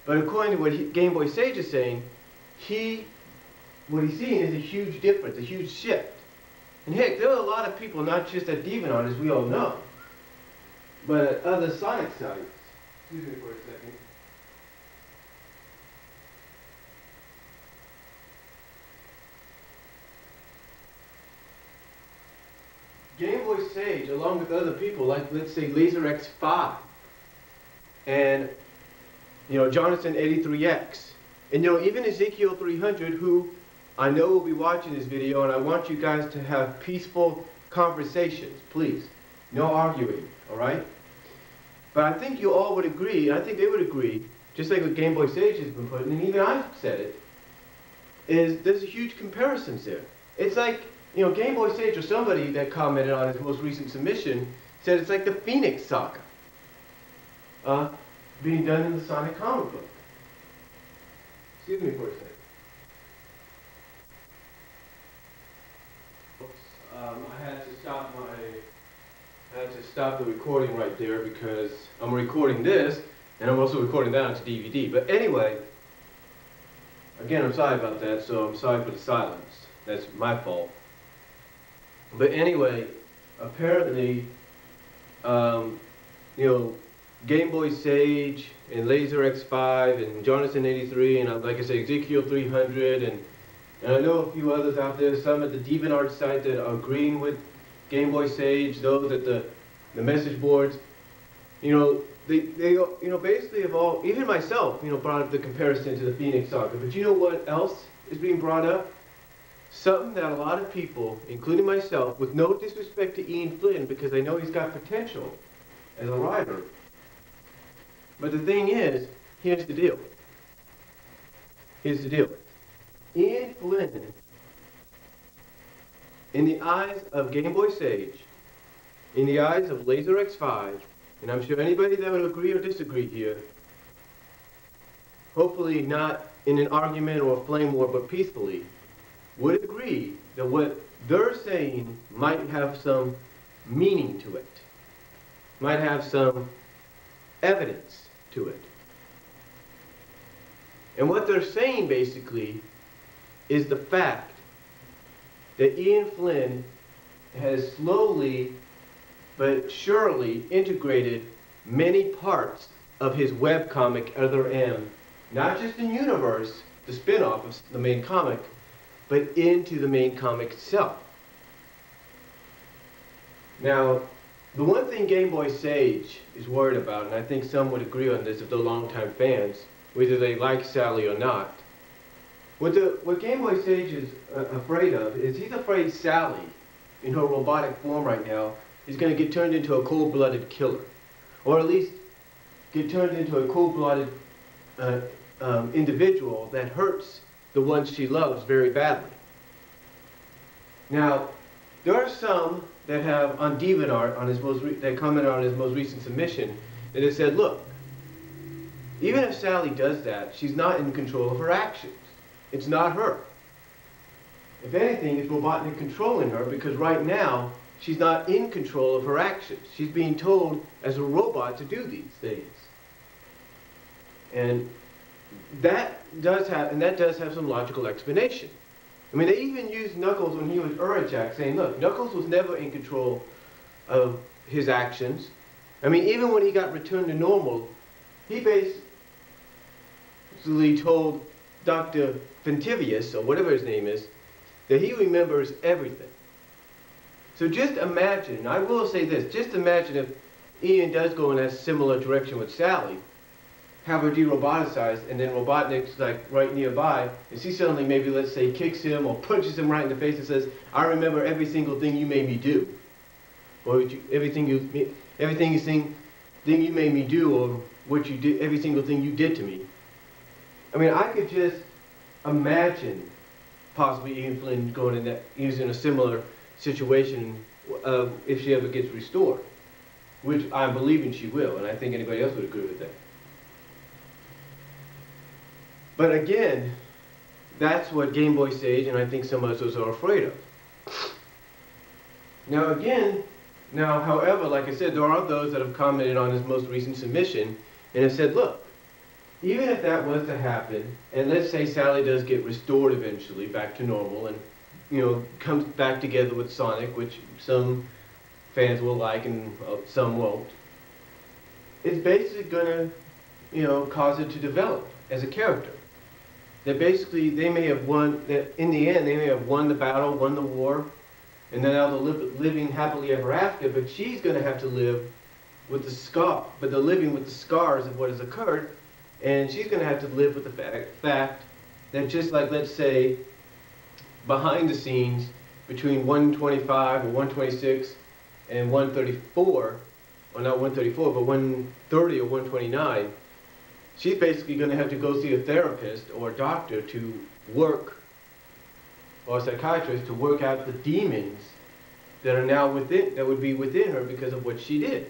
But according to what Game Boy Sage is saying, what he's seeing is a huge difference, a huge shift. And heck, there are a lot of people, not just at DeviantArt, as we all know, but at other Sonic sites. Excuse me for a second. Game Boy Sage, along with other people, like let's say LaserX5, and Jonathan 83X, and even Ezekiel 300, who I know will be watching this video, and I want you guys to have peaceful conversations, please. No arguing, all right? But I think you all would agree, and I think they would agree, just like what Game Boy Sage has been putting, and even I've said it, is there's a huge comparisons there. It's like, Game Boy Sage, or somebody that commented on his most recent submission, said it's like the Phoenix Saga being done in the Sonic comic book. Excuse me for a second. I had to stop the recording right there because I'm recording this and I'm also recording that onto DVD. But anyway, again, I'm sorry about that, so I'm sorry for the silence. That's my fault. But anyway, apparently, Game Boy Sage and LaserX5 and Jonathan 83 and like I say, Ezekiel 300 and I know a few others out there, some at the DeviantArt site that are agreeing with Game Boy Sage, those at the message boards, they basically have all, even myself, brought up the comparison to the Phoenix Saga. But you know what else is being brought up? Something that a lot of people, including myself, with no disrespect to Ian Flynn, because I know he's got potential as a writer. But the thing is, here's the deal. Here's the deal. Ian Flynn, in the eyes of Game Boy Sage, in the eyes of LaserX5, and I'm sure anybody that would agree or disagree here, hopefully not in an argument or a flame war, but peacefully, would agree that what they're saying might have some meaning to it, might have some evidence to it. And what they're saying basically is the fact that Ian Flynn has slowly but surely integrated many parts of his webcomic Other M, not just in universe, the spin-off of the main comic, but into the main comic itself. Now, the one thing Game Boy Sage is worried about, and I think some would agree on this if they're longtime fans, whether they like Sally or not, what Game Boy Sage is afraid of is he's afraid Sally, in her robotic form right now, is going to get turned into a cold-blooded killer. Or at least get turned into a cold-blooded individual that hurts the ones she loves very badly. Now, there are some that have on DeviantArt, that commented on his most recent submission, that have said, look, even if Sally does that, she's not in control of her actions. It's not her. If anything, it's Robotnik controlling her, because right now, she's not in control of her actions. She's being told as a robot to do these things. And that does have some logical explanation. I mean, they even used Knuckles when he was Urajak, saying, look, Knuckles was never in control of his actions. I mean, even when he got returned to normal, he basically told Dr. Fentivius, or whatever his name is, that he remembers everything. So just imagine, I will say this, just imagine if Ian does go in that similar direction with Sally, have her de-roboticized, and then Robotnik's like right nearby, and she suddenly maybe, let's say, kicks him or punches him right in the face and says, I remember every single thing you made me do. Or everything you made me do, or what you did, every single thing you did to me. I mean, I could just imagine possibly Ian Flynn going in that, using a similar situation if she ever gets restored, which I'm believing she will, and I think anybody else would agree with that. But again, that's what Game Boy Sage and I think some others are afraid of. Now however, like I said, there are those that have commented on his most recent submission and have said, look, even if that was to happen, and let's say Sally does get restored eventually back to normal, and comes back together with Sonic, which some fans will like and some won't. It's basically gonna, cause it to develop as a character. That basically they may have won. That in the end they may have won the battle, won the war, and then now they're living happily ever after. But she's gonna have to live with the scar, but they're living with the scars of what has occurred, and she's going to have to live with the fact that just like, let's say, behind the scenes between 125 or 126 and 134, or not 134, but 130 or 129, she's basically going to have to go see a therapist or a doctor to work, or a psychiatrist to work out the demons that are now within, that would be within her because of what she did.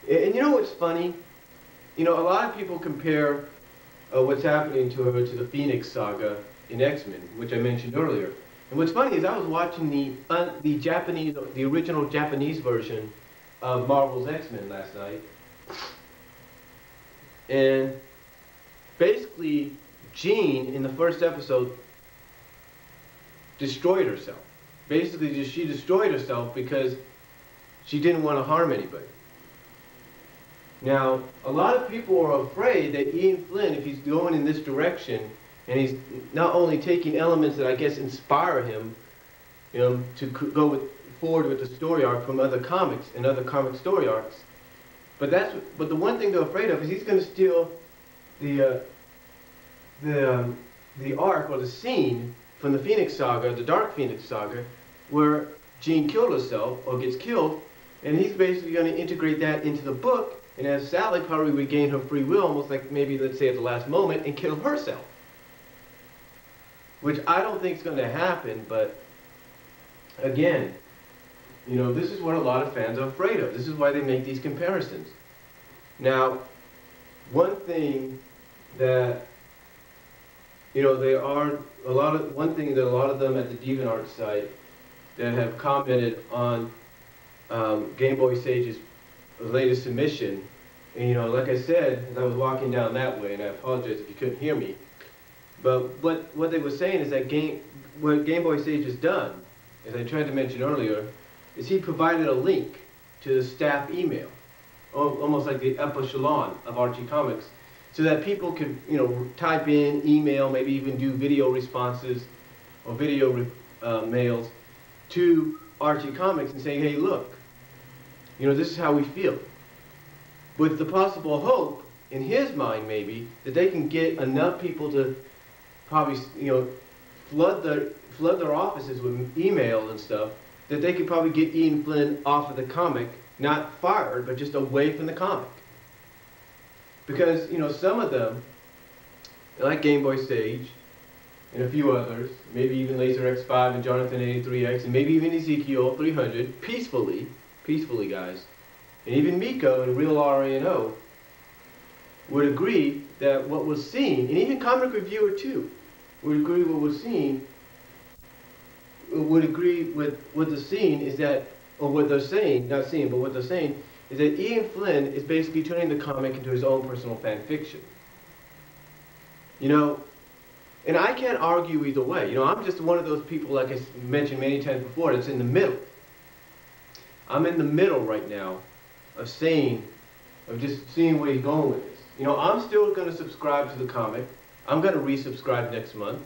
And you know what's funny? A lot of people compare what's happening to her to the Phoenix saga in X-Men, which I mentioned earlier. And what's funny is I was watching the original Japanese version of Marvel's X-Men last night. And basically, Jean, in the first episode, destroyed herself. Basically, she destroyed herself because she didn't want to harm anybody. Now, a lot of people are afraid that Ian Flynn, if he's going in this direction, and he's not only taking elements that I guess inspire him, to go forward with the story arc from other comics and other comic story arcs, but the one thing they're afraid of is he's going to steal the arc or the scene from the Phoenix Saga, the Dark Phoenix Saga, where Jean killed herself or gets killed, and he's basically going to integrate that into the book. And as Sally probably regained her free will, almost like maybe, let's say, at the last moment, and kill herself. Which I don't think is going to happen, but again, this is what a lot of fans are afraid of. This is why they make these comparisons. Now, one thing that, one thing that a lot of them at the DeviantArt site that have commented on Game Boy Sage's latest submission, and like I said, as I was walking down that way, and I apologize if you couldn't hear me, but what they were saying is that what Game Boy Sage has done, as I tried to mention earlier, is he provided a link to the staff email, almost like the echelon of Archie Comics, so that people could, type in, email, maybe even do video responses or video mails to Archie Comics and saying, hey, look, this is how we feel. With the possible hope, in his mind maybe, that they can get enough people to probably, flood their offices with email and stuff, that they could probably get Ian Flynn off of the comic, not fired, but just away from the comic. Because, some of them, like Game Boy Sage, and a few others, maybe even Laser X5 and Jonathan 83X, and maybe even Ezekiel 300, peacefully guys, and even Miko and Real RANO would agree that what was seen, and even Comic Reviewer 2 would agree what was seen, would agree with what the scene is that, or what they're saying, not seeing, but what they're saying, is that Ian Flynn is basically turning the comic into his own personal fan fiction. And I can't argue either way. I'm just one of those people, like I mentioned many times before, that's in the middle. I'm in the middle right now of just seeing where he's going with this. I'm still going to subscribe to the comic. I'm going to resubscribe next month,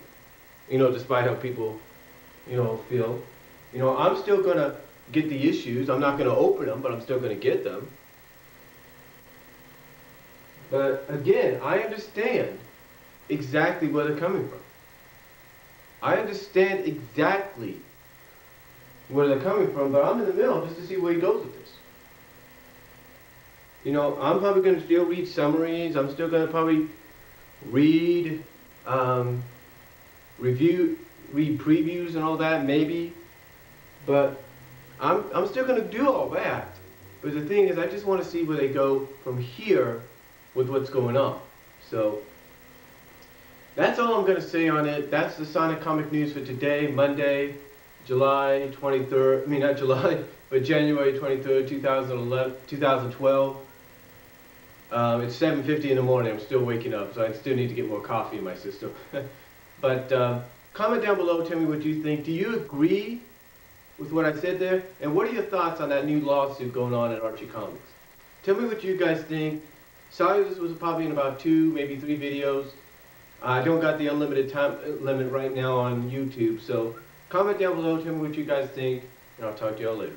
despite how people, feel. I'm still going to get the issues. I'm not going to open them, but I'm still going to get them. But again, I understand exactly where they're coming from. I understand exactly where they're coming from, but I'm in the middle just to see where he goes with this. I'm probably going to still read summaries. I'm still going to probably read read previews and all that, maybe. But I'm still going to do all that. But the thing is, I just want to see where they go from here with what's going on. So that's all I'm going to say on it. That's the Sonic Comic News for today, Monday, July 23rd. I mean, not July, but January 23rd, 2012. It's 7:50 in the morning. I'm still waking up, so I still need to get more coffee in my system. But comment down below, tell me what you think. Do you agree with what I said there? And what are your thoughts on that new lawsuit going on at Archie Comics? Tell me what you guys think. Sorry this was probably in about 2, maybe 3 videos. I don't got the unlimited time limit right now on YouTube, so comment down below, tell me what you guys think, and I'll talk to y'all later.